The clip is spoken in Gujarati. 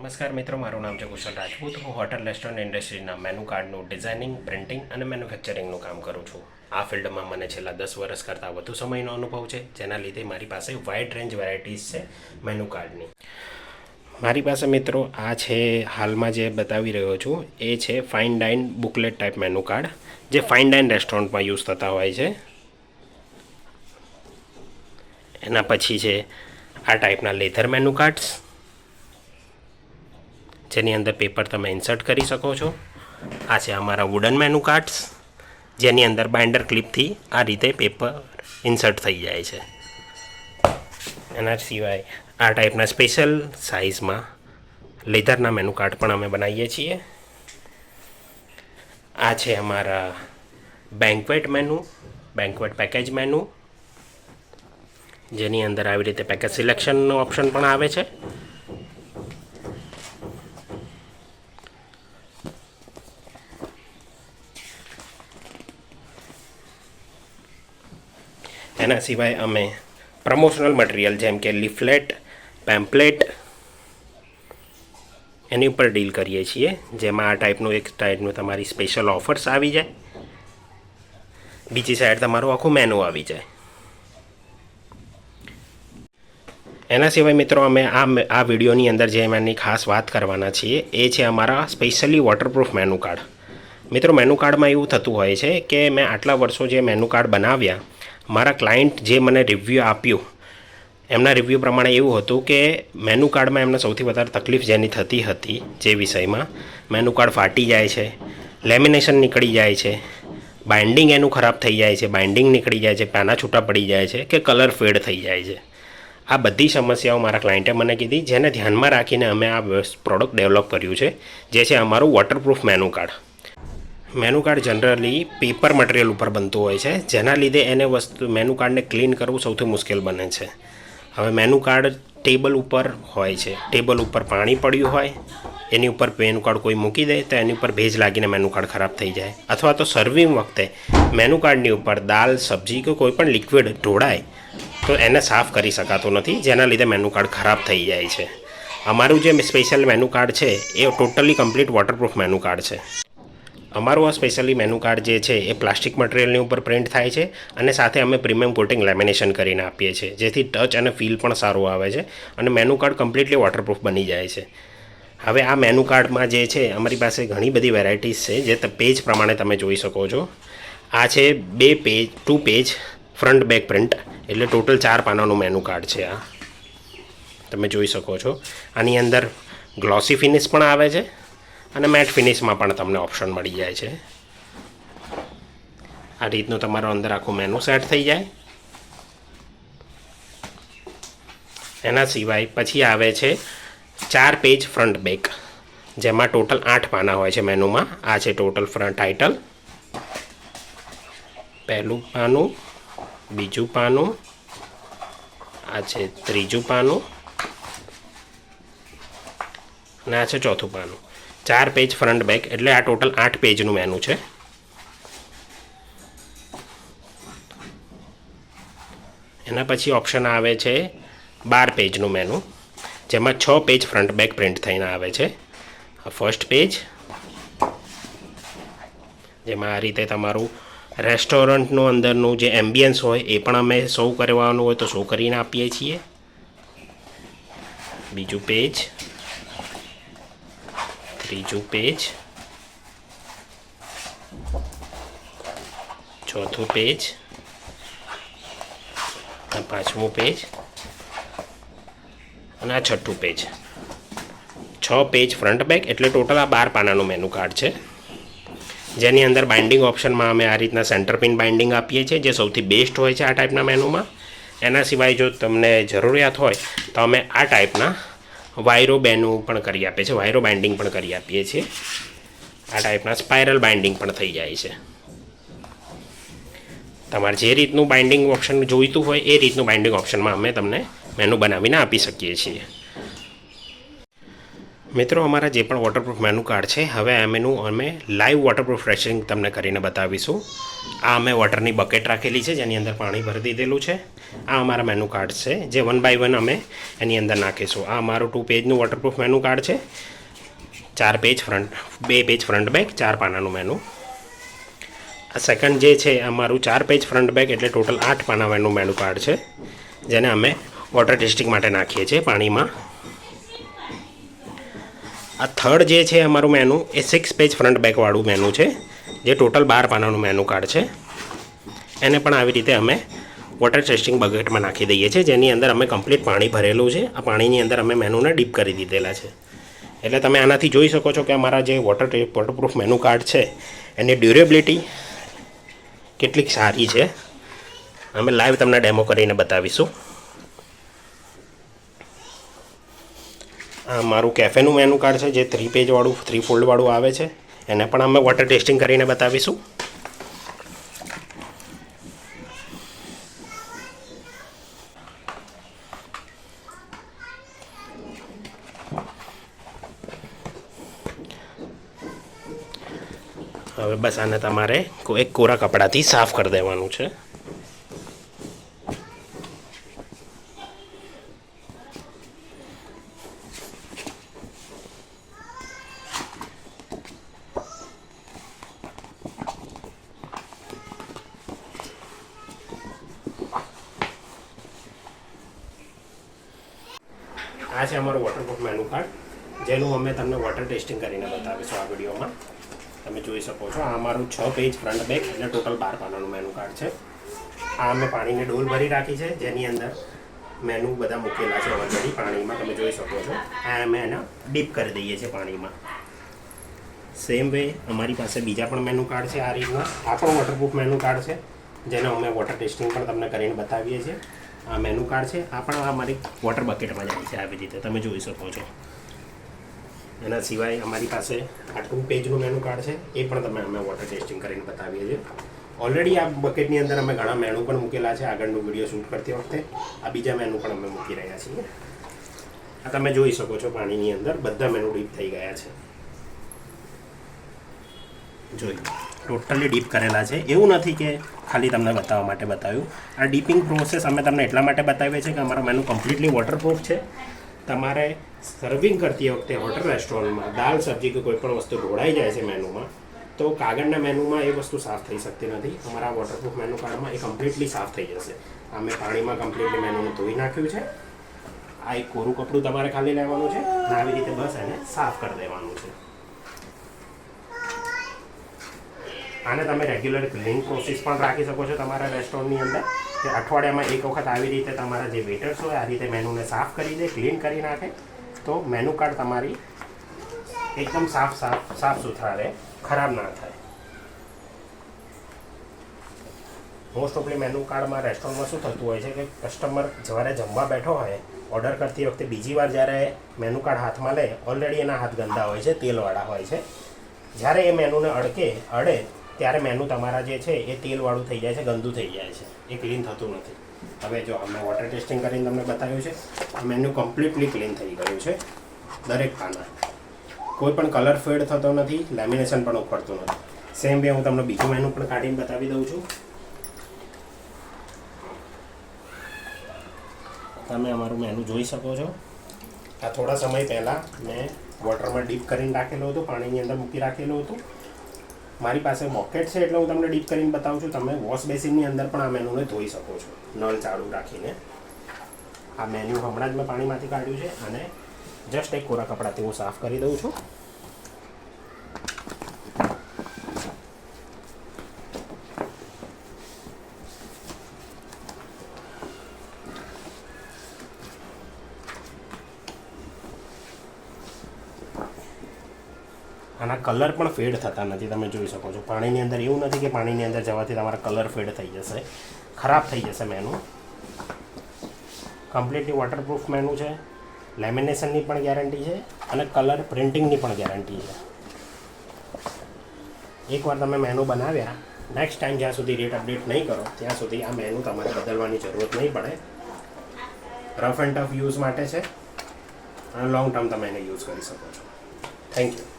નમસ્કાર મિત્રો, મારું નામ છે કુશલ રાજપૂત. હું હોટલ રેસ્ટોરન્ટ ઇન્ડસ્ટ્રીના મેનુ કાર્ડનું ડિઝાઇનિંગ, પ્રિન્ટિંગ અને મેન્યુફેક્ચરિંગનું કામ કરું છું. આ ફિલ્ડમાં મને છેલ્લા 10 વર્ષ કરતાં વધુ સમયનો અનુભવ છે, જેના લીધે મારી પાસે વાઇડ રેન્જ વેરાયટીઝ છે મેનુ કાર્ડની. મારી પાસે મિત્રો આ છે, હાલમાં જે બતાવી રહ્યો છું એ છે fine dine booklet type menu card, જે ફાઇન ડાઇન રેસ્ટોરન્ટમાં યુઝ થતા હોય છે. એના પછી છે આ ટાઈપના લેધર મેનુ કાર્ડ્સ, જેની અંદર પેપર તમે ઇન્સર્ટ કરી શકો છો. આ છે અમારા વુડન મેનુ કાર્ડ્સ, જેની અંદર બાઇન્ડર ક્લિપથી આ રીતે પેપર ઇન્સર્ટ થઈ જાય છે. એના સિવાય આ ટાઈપના સ્પેશિયલ સાઇઝમાં લેધરના મેનુ કાર્ડ પણ અમે બનાવીએ છીએ. આ છે અમારા બેન્ક્વેટ પેકેજ મેનુ, જેની અંદર આવી રીતે પેકેજ સિલેક્શનનો ઓપ્શન પણ આવે છે. એના સિવાય અમે પ્રમોશનલ મટીરિયલ જેમ કે લીફલેટ, પેમ્પલેટ એની ઉપર ડીલ કરીએ છીએ, જેમાં આ ટાઈપનું એક ટાઈપનું તમારી સ્પેશિયલ ઓફર્સ આવી જાય, બીજી સાઈડ તમારું આખું મેનુ આવી જાય. એના સિવાય મિત્રો અમે આ વિડીયોની અંદર જે એની ખાસ વાત કરવાના છીએ એ છે અમારા સ્પેશિયલી વોટરપ્રૂફ મેનુ કાર્ડ. મિત્રો, મેનુ કાર્ડમાં એવું થતું હોય છે કે મેં આટલા વર્ષો જે મેનુ કાર્ડ બનાવ્યા, મારા ક્લાયન્ટ જે મને રિવ્યૂ આપ્યું એમના રિવ્યૂ પ્રમાણે એવું હતું કે મેનુ કાર્ડમાં એમને સૌથી વધારે તકલીફ જેની થતી હતી જે વિષયમાં, મેનુ કાર્ડ ફાટી જાય છે, લેમિનેશન નીકળી જાય છે, બાઇન્ડિંગ એનું ખરાબ થઈ જાય છે, બાઇન્ડિંગ નીકળી જાય છે, પાના છૂટા પડી જાય છે કે કલર ફેડ થઈ જાય છે. આ બધી સમસ્યાઓ મારા ક્લાયન્ટે મને કીધી, જેને ધ્યાનમાં રાખીને અમે આ પ્રોડક્ટ ડેવલપ કર્યું છે, જે છે અમારું waterproof menu card. Menu card generally paper material ઉપર બનતું હોય છે, જેના લીધે એને મેનુ કાર્ડને ક્લીન કરવું સૌથી મુશ્કેલ બને છે. હવે મેનુ કાર્ડ ટેબલ ઉપર હોય છે, ટેબલ ઉપર પાણી પડ્યું હોય, એની ઉપર મેનુ કાર્ડ કોઈ મૂકી દે તો એની ઉપર ભેજ લાગીને મેનુ કાર્ડ ખરાબ થઈ જાય, અથવા તો સર્વિંગ વખતે મેનુ કાર્ડની ઉપર દાળ, સબ્જી કે કોઈ પણ લિક્વિડ ઢોળાય તો એને સાફ કરી શકાતું નથી, જેના લીધે મેનુ કાર્ડ ખરાબ થઈ જાય છે. અમારું જે સ્પેશિયલ મેનુ કાર્ડ છે એ totally complete waterproof menu card છે. અમારું આ સ્પેશિયલી મેનુ કાર્ડ જે છે એ પ્લાસ્ટિક મટીરિયલની ઉપર પ્રિન્ટ થાય છે, અને સાથે અમે પ્રીમિયમ કોટિંગ લેમિનેશન કરીને આપીએ છીએ, જેથી ટચ અને ફીલ પણ સારું આવે છે અને મેનુ કાર્ડ કમ્પ્લીટલી વોટરપ્રૂફ બની જાય છે. હવે આ મેનુ કાર્ડમાં જે છે અમારી પાસે ઘણી બધી વેરાયટીઝ છે, જે પેજ પ્રમાણે તમે જોઈ શકો છો. આ છે 2 પેજ ફ્રન્ટ બેક પ્રિન્ટ, એટલે ટોટલ 4 પાનાનું મેનુ કાર્ડ છે. આ તમે જોઈ શકો છો. આની અંદર ગ્લોસી ફિનિશ પણ આવે છે અને મેટ ફિનિશમાં પણ તમને ઓપ્શન મળી જાય છે. આ રીતનું તમારો અંદર આખું મેનુ સેટ થઈ જાય. એના સિવાય પછી આવે છે 4 પેજ ફ્રન્ટ બેક, જેમાં ટોટલ 8 પાના હોય છે મેનુમાં. આ છે ટોટલ ફ્રન્ટ ટાઇટલ, પહેલું પાનું, બીજું પાનું, આ છે ત્રીજું પાનું અને આ છે ચોથું પાનું. 4 પેજ ફ્રન્ટ બેક એટલે આ ટોટલ 8 પેજનું મેનુ છે. એના પછી ઓપ્શન આવે છે 12 પેજનું મેનુ, જેમાં 6 પેજ ફ્રન્ટ બેક પ્રિન્ટ થઈને આવે છે. આ ફર્સ્ટ પેજ, જેમાં આ રીતે તમારું રેસ્ટોરન્ટનું અંદરનું જે એમ્બિયન્સ હોય એ પણ અમે શો કરવાનું હોય તો શો કરીને આપીએ છીએ. બીજું પેજ, ત્રીજું પેજ, ચોથું પેજ, આ 5મું પેજ અને આ 6ઠ્ઠું પેજ. 6 પેજ ફ્રન્ટ બેક એટલે ટોટલ આ 12 પાનાનું મેનુ કાર્ડ છે, જેની અંદર બાઇન્ડિંગ ઓપ્શનમાં અમે આ રીતના સેન્ટર પિન બાઇન્ડિંગ આપીએ છીએ, જે સૌથી બેસ્ટ હોય છે આ ટાઈપના મેનુમાં. એના સિવાય જો તમને જરૂરિયાત હોય તો અમે આ ટાઈપના વાયરો બેનું પણ કરી આપીએ છીએ, વાયરો બાઇન્ડિંગ પણ કરી આપીએ છીએ. આ ટાઈપના સ્પાઇરલ બાઇન્ડિંગ પણ થઈ જાય છે. તમારે જે રીતનું બાઇન્ડિંગ ઓપ્શન જોઈતું હોય એ રીતનું બાઇન્ડિંગ ઓપ્શનમાં અમે તમને મેનુ બનાવીને આપી શકીએ છીએ. મિત્રો અમારા જે પણ વોટરપ્રૂફ મેનુ કાર્ડ છે હવે એનું અમે લાઈવ વોટરપ્રૂફ રેસિંગ તમને કરીને બતાવીશું. આ અમે વોટરની બકેટ રાખેલી છે જેની અંદર પાણી ભરી દીધેલું છે. આ અમારા મેનુ કાર્ડ છે જે 1 બાય 1 અમે એની અંદર નાખીશું. આ અમારું 2 પેજનું વોટરપ્રૂફ મેનુ કાર્ડ છે. 4 page front, 2 page front back, 4 પાનાનું મેનુ. આ સેકન્ડ જે છે અમારું 4 પેજ ફ્રન્ટ બેક એટલે ટોટલ 8 પાનાનું મેનુ કાર્ડ છે જેને અમે વોટર ટેસ્ટિંગ માટે નાખીએ છીએ પાણીમાં. આ થર્ડ જે છે અમારું મેનુ એ 6 પેજ ફ્રન્ટ બેકવાળું મેનુ છે જે ટોટલ 12 પાનાનું મેનુ કાર્ડ છે. એને પણ આવી રીતે અમે વોટર ટેસ્ટિંગ બકેટમાં નાખી દઈએ છીએ જેની અંદર અમે કમ્પ્લીટ પાણી ભરેલું છે. આ પાણીની અંદર અમે મેનુને ડીપ કરી દીધેલા છે. એટલે તમે આનાથી જોઈ શકો છો કે અમારા જે વોટરપ્રૂફ મેનુ કાર્ડ છે એની ડ્યુરેબિલિટી કેટલીક સારી છે. અમે લાઈવ તમને ડેમો કરીને બતાવીશું. આ મારું કેફેનું મેનુ કાર્ડ છે જે 3 પેજવાળું 3 ફોલ્ડવાળું આવે છે. એને પણ અમે વોટર ટેસ્ટિંગ કરીને બતાવીશું. હવે બસ આને તમારે એક કોરા કપડાથી સાફ કરી દેવાનું છે. આ છે અમારું વોટરપ્રૂફ મેનુ કાર્ડ જેનું અમે તમને વોટર ટેસ્ટિંગ કરીને બતાવીશું આ વિડીયોમાં. તમે જોઈ શકો છો આ અમારું 6 પેજ ફ્રન્ટ બેક એટલે ટોટલ 12 પાનાનું મેનુ કાર્ડ છે. આ અમે પાણીની ડોલ ભરી રાખી છે જેની અંદર મેનુ બધા મૂકેલા છે ઓલરેડી પાણીમાં. તમે જોઈ શકો છો આ અમે એને ડીપ કરી દઈએ છીએ પાણીમાં. સેમ વે અમારી પાસે બીજા પણ મેનુ કાર્ડ છે આ રીતના. આ પણ વોટરપ્રૂફ મેનુ કાર્ડ છે જેને અમે વોટર ટેસ્ટિંગ પણ તમને કરીને બતાવીએ છીએ. આ મેનુ કાર્ડ છે. આ પણ અમારી વોટર બકેટમાં જાય છે આવી રીતે તમે જોઈ શકો છો. એના સિવાય અમારી પાસે આ 2 પેજનું મેનુ કાર્ડ છે એ પણ તમે અમે વોટર ટેસ્ટિંગ કરીને બતાવીએ છીએ. ઓલરેડી આ બકેટની અંદર અમે ઘણા મેનુ પણ મૂકેલા છે આગળનું વિડીયો શૂટ કરતી વખતે. આ બીજા મેનુ પણ અમે મૂકી રહ્યા છીએ. આ તમે જોઈ શકો છો પાણીની અંદર બધા મેનુ ડીપ થઈ ગયા છે. જોઈ ટોટલી ડીપ કરેલા છે. એવું નથી કે ખાલી તમને બતાવવા માટે બતાવ્યું. આ ડીપિંગ પ્રોસેસ અમે તમને એટલા માટે બતાવીએ છીએ કે અમારો મેનુ કમ્પ્લીટલી વોટરપ્રૂફ છે. તમારે સર્વિંગ કરતી વખતે હોટલ રેસ્ટોરન્ટમાં દાળ સબ્જી કે કોઈ પણ વસ્તુ ઢોળાઈ જાય છે મેનુમાં તો કાગળના મેનુમાં એ વસ્તુ સાફ થઈ શકતી નથી. અમારા વોટરપ્રૂફ મેનુ કાર્ડમાં એ કમ્પ્લીટલી સાફ થઈ જશે. અમે પાણીમાં કમ્પ્લીટલી મેનુને ધોઈ નાખ્યું છે. આ એક કોરું કપડું તમારે ખાલી લેવાનું છે અને આવી રીતે બસ એને સાફ કરી દેવાનું છે. આને તમે રેગ્યુલર ક્લીનિંગ પ્રોસેસ પણ રાખી શકો છો તમારા રેસ્ટોરન્ટની અંદર કે અઠવાડિયામાં એક વખત આવી રીતે તમારા જે વેટર્સ હોય આ રીતે મેનુને સાફ કરી દે, ક્લીન કરી નાખે તો મેનુ કાર્ડ તમારી એકદમ સાફ સુથરા રહે, ખરાબ ના થાય. મોસ્ટ ઓફલી મેનુ કાર્ડમાં રેસ્ટોરન્ટમાં શું થતું હોય છે કે કસ્ટમર જ્યારે જમવા બેઠો હોય ઓર્ડર કરતી વખતે બીજી વાર જ્યારે મેનુ કાર્ડ હાથમાં લે ઓલરેડી એના હાથ ગંદા હોય છે, તેલવાળા હોય છે. જ્યારે એ મેનુને અડે ત્યારે મેનુ તમારા જે છે એ તેલવાળું થઈ જાય છે, ગંદુ થઈ જાય છે, એ ક્લીન થતું નથી. હવે જો અમે વોટર ટેસ્ટિંગ કરીને તમને બતાવ્યું છે આ મેનુ કમ્પ્લીટલી ક્લીન થઈ ગયું છે. દરેક પાના કોઈ પણ કલર ફેડ થતો નથી, લેમિનેશન પણ ઉખડતું નથી. સેમ વે હું તમને બીજું મેનુ પણ કાઢીને બતાવી દઉં છું. તમે અમારું મેનુ જોઈ શકો છો. આ થોડા સમય પહેલાં મેં વોટરમાં ડીપ કરીને રાખેલું હતું, પાણીની અંદર મૂકી રાખેલું હતું. મારી પાસે બોકેટ છે એટલે હું તમને ડીપ કરીને બતાવું છું. તમે વોશ બેસિનની અંદર પણ આ મેનુને ધોઈ શકો છો નળ ચાલુ રાખીને. આ મેનુ હમણાં જ મેં પાણીમાંથી કાઢ્યું છે અને જસ્ટ એક કોરા કપડાથી હું સાફ કરી દઉં છું. આના કલર પણ ફેડ થતા નથી, તમે જોઈ શકો છો. પાણીની અંદર એવું નથી કે પાણીની અંદર જવાથી તમારા કલર ફેડ થઈ જશે, ખરાબ થઈ જશે મેનુ. કમ્પ્લીટલી વોટરપ્રૂફ મેનુ છે, લેમિનેશનની પણ ગેરંટી છે અને કલર પ્રિન્ટિંગની પણ ગેરંટી છે. એકવાર તમે મેનુ બનાવ્યા, નેક્સ્ટ ટાઈમ જ્યાં સુધી રેટ અપડેટ નહીં કરો ત્યાં સુધી આ મેનુ તમારે બદલવાની જરૂરત નહીં પડે. રફ એન્ડ ટફ યુઝ માટે છે. અને લોંગ ટર્મ તમે એને યુઝ કરી શકો છો. Thank you.